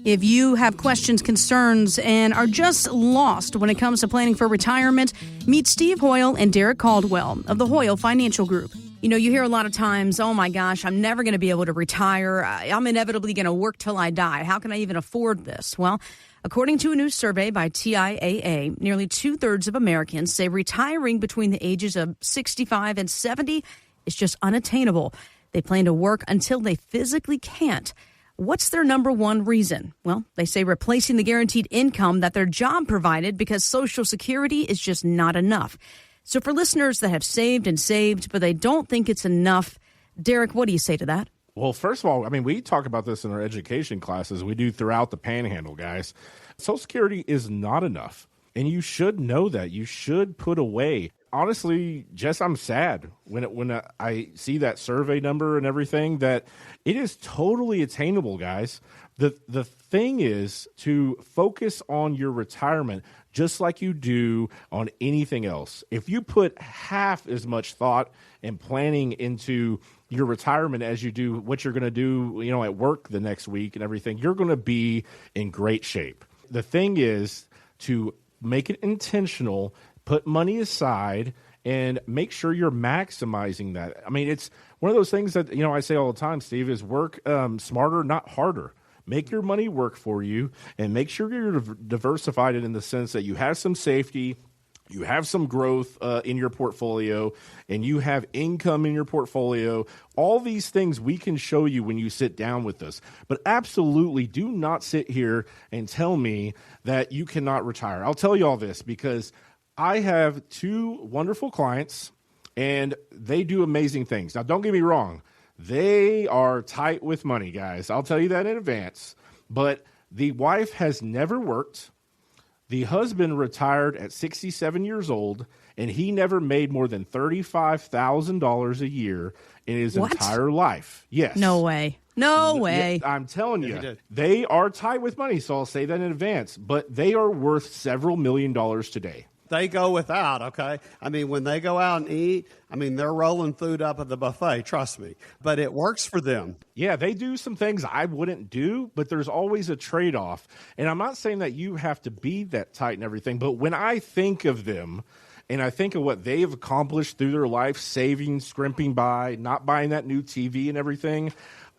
If you have questions, concerns, and are just lost when it comes to planning for retirement, meet Steve Hoyl and Derrick Caldwell of the Hoyl Financial Group. You know, you hear a lot of times, oh my gosh, I'm never going to be able to retire. I'm inevitably going to work till I die. How can I even afford this? Well, according to a new survey by TIAA, nearly 2/3 of Americans say retiring between the ages of 65 and 70 is just unattainable. They plan to work until they physically can't. What's their number one reason? Well, they say replacing the guaranteed income that their job provided because Social Security is just not enough. So for listeners that have saved, but they don't think it's enough, Derrick, what do you say to that? Well, first of all, I mean, we talk about this in our education classes. We do throughout the panhandle, guys. Social Security is not enough, and you should know that. You should put away. Honestly, Jess, I'm sad when I see that survey number and everything, that it is totally attainable, guys. The thing is to focus on your retirement just like you do on anything else. If you put half as much thought and planning into your retirement as you do what you're going to do, you know, at work the next week and everything, you're going to be in great shape. The thing is to make it intentional, put money aside, and make sure you're maximizing that. I mean, it's one of those things that, you know, I say all the time, Steve, is work smarter, not harder. Make your money work for you, and make sure you're diversified in the sense that you have some safety, you have some growth in your portfolio, and you have income in your portfolio. All these things we can show you when you sit down with us. But absolutely do not sit here and tell me that you cannot retire. I'll tell you all this because I have two wonderful clients, and they do amazing things. Now, don't get me wrong. They are tight with money, guys. I'll tell you that in advance. But the wife has never worked. The husband retired at 67 years old, and he never made more than $35,000 a year in his entire life. Yes. No way. No way. I'm telling you, they are tight with money, so I'll say that in advance. But they are worth several $1 million today. They go without, okay? I mean, when they go out and eat, I mean, they're rolling food up at the buffet, trust me. But it works for them. Yeah, they do some things I wouldn't do, but there's always a trade-off. And I'm not saying that you have to be that tight and everything, but when I think of them and I think of what they've accomplished through their life, saving, scrimping by, not buying that new TV and everything,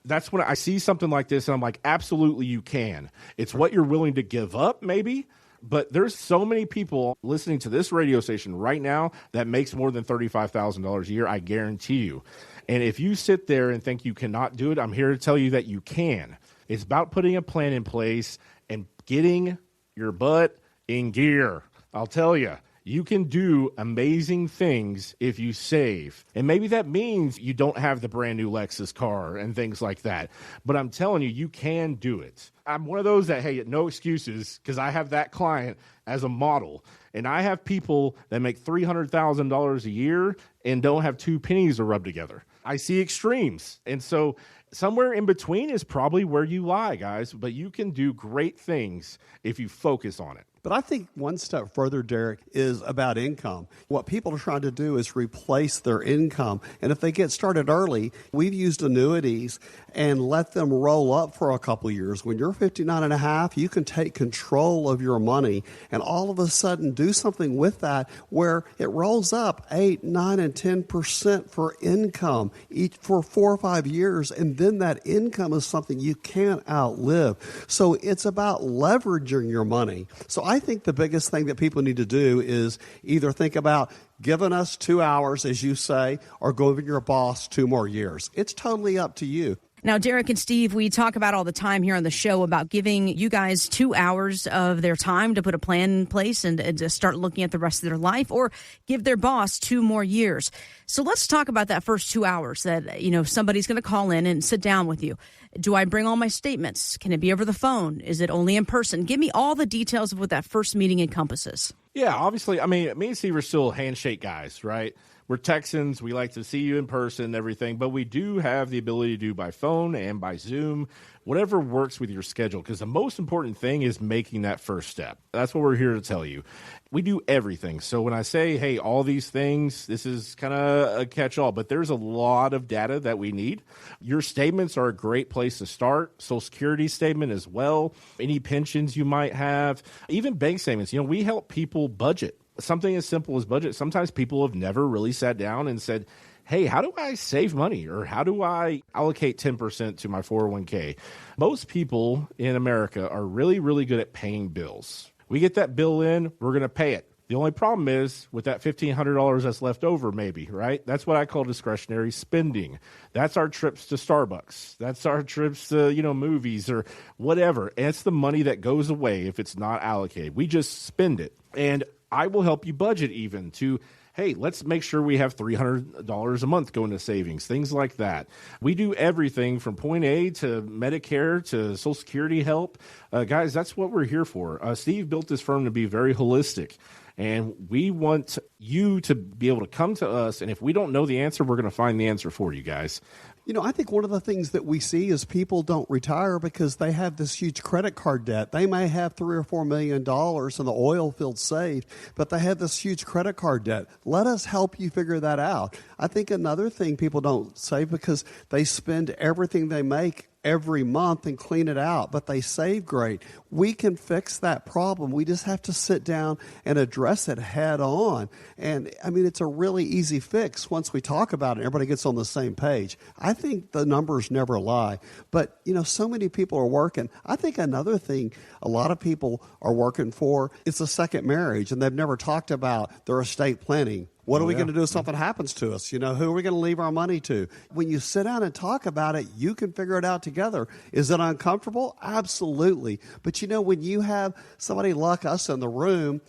that's when I see something like this and I'm like, absolutely you can. It's what you're willing to give up maybe. But there's so many people listening to this radio station right now that makes more than $35,000 a year, I guarantee you. And if you sit there and think you cannot do it, I'm here to tell you that you can. It's about putting a plan in place and getting your butt in gear. I'll tell you. You can do amazing things if you save. And maybe that means you don't have the brand new Lexus car and things like that. But I'm telling you, you can do it. I'm one of those that, hey, no excuses, because I have that client as a model. And I have people that make $300,000 a year and don't have two pennies to rub together. I see extremes. And so somewhere in between is probably where you lie, guys. But you can do great things if you focus on it. But I think one step further, Derrick, is about income. What people are trying to do is replace their income. And if they get started early, we've used annuities and let them roll up for a couple of years. When you're 59 and a half, you can take control of your money and all of a sudden do something with that where it rolls up 8, 9, and 10% for income each for 4 or 5 years. And then that income is something you can't outlive. So it's about leveraging your money. So I think the biggest thing that people need to do is either think about giving us 2 hours, as you say, or giving your boss 2 more years. It's totally up to you. Now, Derrick and Steve, we talk about all the time here on the show about giving you guys 2 hours of their time to put a plan in place and to start looking at the rest of their life, or give their boss 2 more years. So let's talk about that first 2 hours that, you know, somebody's going to call in and sit down with you. Do I bring all my statements? Can it be over the phone? Is it only in person? Give me all the details of what that first meeting encompasses. Yeah, obviously, I mean, me and Steve are still handshake guys, right? we're Texans. We like to see you in person and everything, but we do have the ability to do by phone and by Zoom, whatever works with your schedule, because the most important thing is making that first step. That's what we're here to tell you. We do everything. So when I say, hey, all these things, this is kind of a catch-all, but there's a lot of data that we need. Your statements are a great place to start. Social Security statement as well. Any pensions you might have, even bank statements. We help people budget. Something as simple as budget. Sometimes people have never really sat down and said, hey, how do I save money, or how do I allocate 10% to my 401k? Most people in America are really, really good at paying bills. We get that bill in, we're going to pay it. The only problem is with that $1,500 that's left over, maybe, right? That's what I call discretionary spending. That's our trips to Starbucks. That's our trips to, movies or whatever. And it's the money that goes away if it's not allocated. We just spend it. And I will help you budget even to, hey, let's make sure we have $300 a month going to savings, things like that. We do everything from point A to Medicare to Social Security help. Guys, that's what we're here for. Steve built this firm to be very holistic, and we want you to be able to come to us, and if we don't know the answer, we're going to find the answer for you guys. I think one of the things that we see is people don't retire because they have this huge credit card debt. They may have $3 or $4 million in the oil field saved, but they have this huge credit card debt. Let us help you figure that out. I think another thing people don't save because they spend everything they make every month and clean it out, but they save great. We can fix that problem. We just have to sit down and address it head on. And it's a really easy fix once we talk about it. Everybody gets on the same page. I think the numbers never lie, but so many people are working. I think another thing a lot of people are working for is a second marriage, and they've never talked about their estate planning. What are we going to do if something happens to us? Who are we going to leave our money to? When you sit down and talk about it, you can figure it out together. Is it uncomfortable? Absolutely. But when you have somebody like us in the room,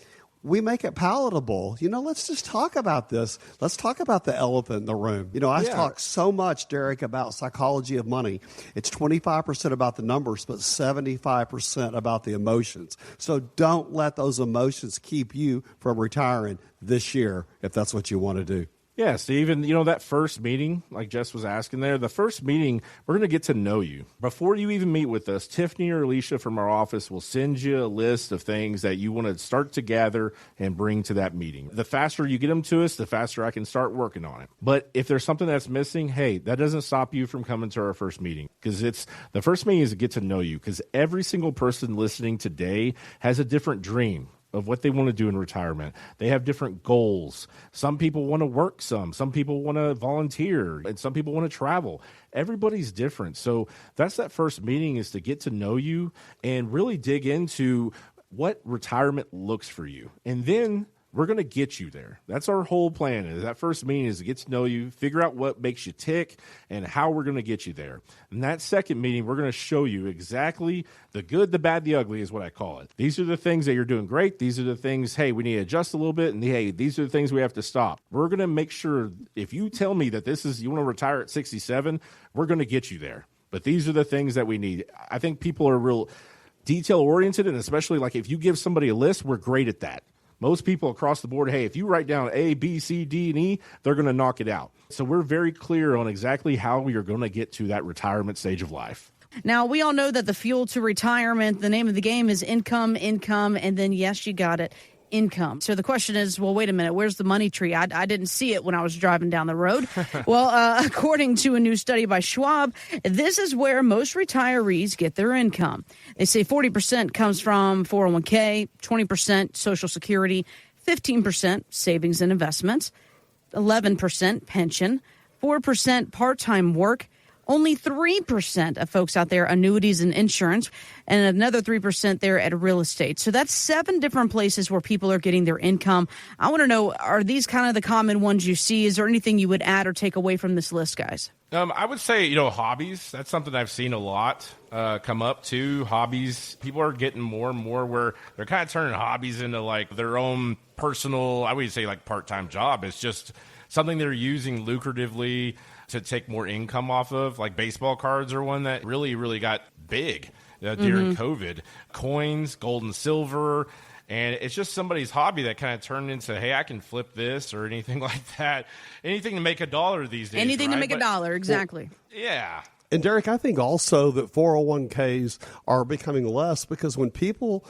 we make it palatable. Let's just talk about this. Let's talk about the elephant in the room. I talk so much, Derrick, about psychology of money. It's 25% about the numbers, but 75% about the emotions. So don't let those emotions keep you from retiring this year if that's what you want to do. Yeah, Steve, and that first meeting, like Jess was asking there, the first meeting, we're going to get to know you. Before you even meet with us, Tiffany or Alicia from our office will send you a list of things that you want to start to gather and bring to that meeting. The faster you get them to us, the faster I can start working on it. But if there's something that's missing, hey, that doesn't stop you from coming to our first meeting, because the first meeting is to get to know you, because every single person listening today has a different dream of what they want to do in retirement. They have different goals. Some people want to work some people want to volunteer, and some people want to travel. Everybody's different. So that's that first meeting, is to get to know you and really dig into what retirement looks for you. And then we're going to get you there. That's our whole plan. Is that first meeting is to get to know you, figure out what makes you tick, and how we're going to get you there. And that second meeting, we're going to show you exactly the good, the bad, the ugly is what I call it. These are the things that you're doing great. These are the things, hey, we need to adjust a little bit. And hey, these are the things we have to stop. We're going to make sure, if you tell me that you want to retire at 67, we're going to get you there. But these are the things that we need. I think people are real detail oriented, and especially like if you give somebody a list, we're great at that. Most people across the board, hey, if you write down A, B, C, D, and E, they're going to knock it out. So we're very clear on exactly how you're going to get to that retirement stage of life. Now, we all know that the fuel to retirement, the name of the game is income, and then, yes, you got it, income. So the question is, well, wait a minute, where's the money tree? I didn't see it when I was driving down the road. Well, according to a new study by Schwab, this is where most retirees get their income. They say 40% comes from 401k, 20% Social Security, 15% savings and investments, 11% pension, 4% part-time work, only 3% of folks out there, annuities and insurance, and another 3% there at real estate. So that's 7 different places where people are getting their income. I want to know, are these kind of the common ones you see? Is there anything you would add or take away from this list, guys? I would say, hobbies. That's something I've seen a lot come up too. Hobbies. People are getting more and more where they're kind of turning hobbies into like their own personal, I wouldn't say like part-time job. It's just something they're using lucratively to take more income off of. Like baseball cards are one that really, really got big during COVID. Coins, gold and silver. And it's just somebody's hobby that kind of turned into, hey, I can flip this or anything like that. Anything to make $1 these days. Anything right? to make $1, exactly. Well, yeah. And Derek, I think also that 401ks are becoming less because when people,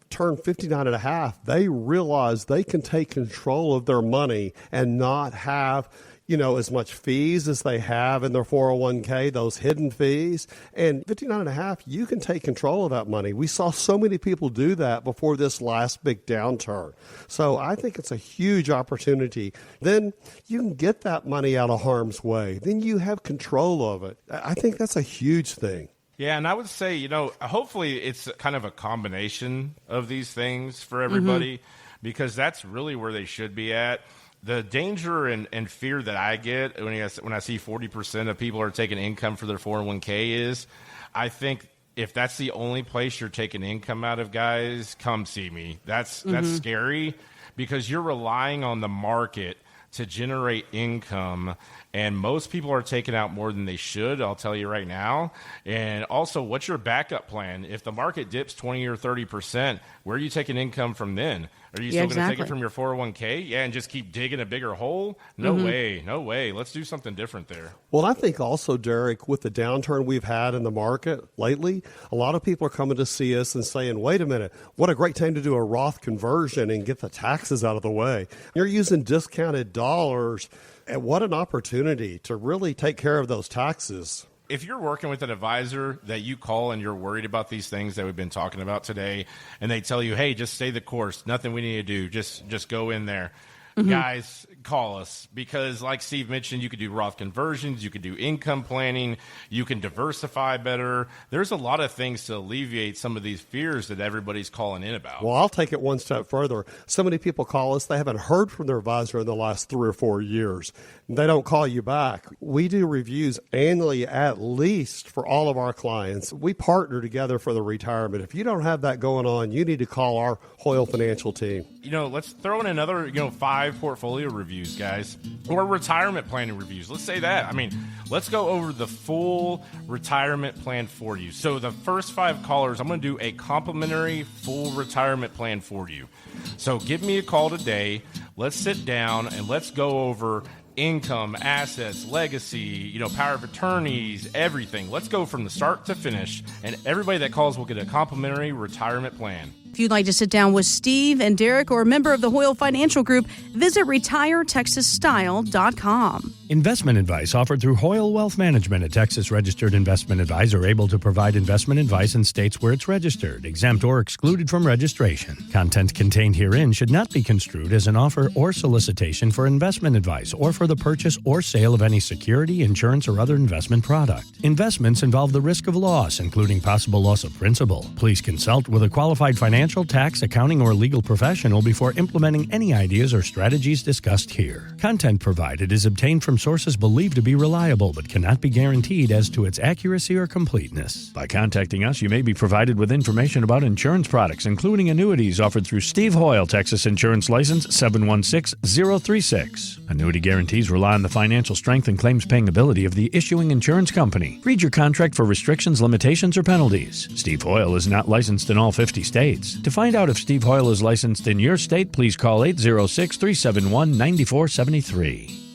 turn 59 and a half, they realize they can take control of their money and not have, as much fees as they have in their 401k, those hidden fees. And 59 and a half, you can take control of that money. We saw so many people do that before this last big downturn. So I think it's a huge opportunity. Then you can get that money out of harm's way. Then you have control of it. I think that's a huge thing. Yeah, and I would say, hopefully it's kind of a combination of these things for everybody because that's really where they should be at. The danger and fear that I get when I see 40% of people are taking income for their 401k is, I think if that's the only place you're taking income out of, guys, come see me. That's scary because you're relying on the market to generate income, and most people are taking out more than they should, I'll tell you right now. And also, what's your backup plan? If the market dips 20 or 30%, where are you taking income from then? Are you still going to take it from your 401k? Yeah, and just keep digging a bigger hole? No way. Let's do something different there. Well, I think also, Derek, with the downturn we've had in the market lately, a lot of people are coming to see us and saying, wait a minute, what a great time to do a Roth conversion and get the taxes out of the way. You're using discounted dollars, and what an opportunity to really take care of those taxes. If you're working with an advisor that you call and you're worried about these things that we've been talking about today, and they tell you, hey, just stay the course, nothing we need to do, just go in there. Guys, call us because like Steve mentioned, you could do Roth conversions, you could do income planning, you can diversify better. There's a lot of things to alleviate some of these fears that everybody's calling in about. Well, I'll take it one step further. So many people call us, they haven't heard from their advisor in the last 3 or 4 years. They don't call you back. We do reviews annually at least for all of our clients. We partner together for the retirement. If you don't have that going on, you need to call our Hoyl Financial team. Let's throw in another, 5 portfolio reviews, guys, or retirement planning reviews. Let's say that. Let's go over the full retirement plan for you. So the first 5 callers, I'm going to do a complimentary full retirement plan for you. So give me a call today. Let's sit down and let's go over income, assets, legacy, power of attorneys, everything. Let's go from the start to finish, and everybody that calls will get a complimentary retirement plan. If you'd like to sit down with Steve and Derek or a member of the Hoyl Financial Group, visit retiretexasstyle.com. Investment advice offered through Hoyl Wealth Management, a Texas-registered investment advisor able to provide investment advice in states where it's registered, exempt, or excluded from registration. Content contained herein should not be construed as an offer or solicitation for investment advice or for the purchase or sale of any security, insurance, or other investment product. Investments involve the risk of loss, including possible loss of principal. Please consult with a qualified financial, tax, accounting, or legal professional before implementing any ideas or strategies discussed here. Content provided is obtained from sources believed to be reliable but cannot be guaranteed as to its accuracy or completeness. By contacting us, you may be provided with information about insurance products, including annuities offered through Steve Hoyl, Texas Insurance License 716036. Annuity guarantees rely on the financial strength and claims-paying ability of the issuing insurance company. Read your contract for restrictions, limitations, or penalties. Steve Hoyl is not licensed in all 50 states. To find out if Steve Hoyl is licensed in your state, please call 806-371-9473.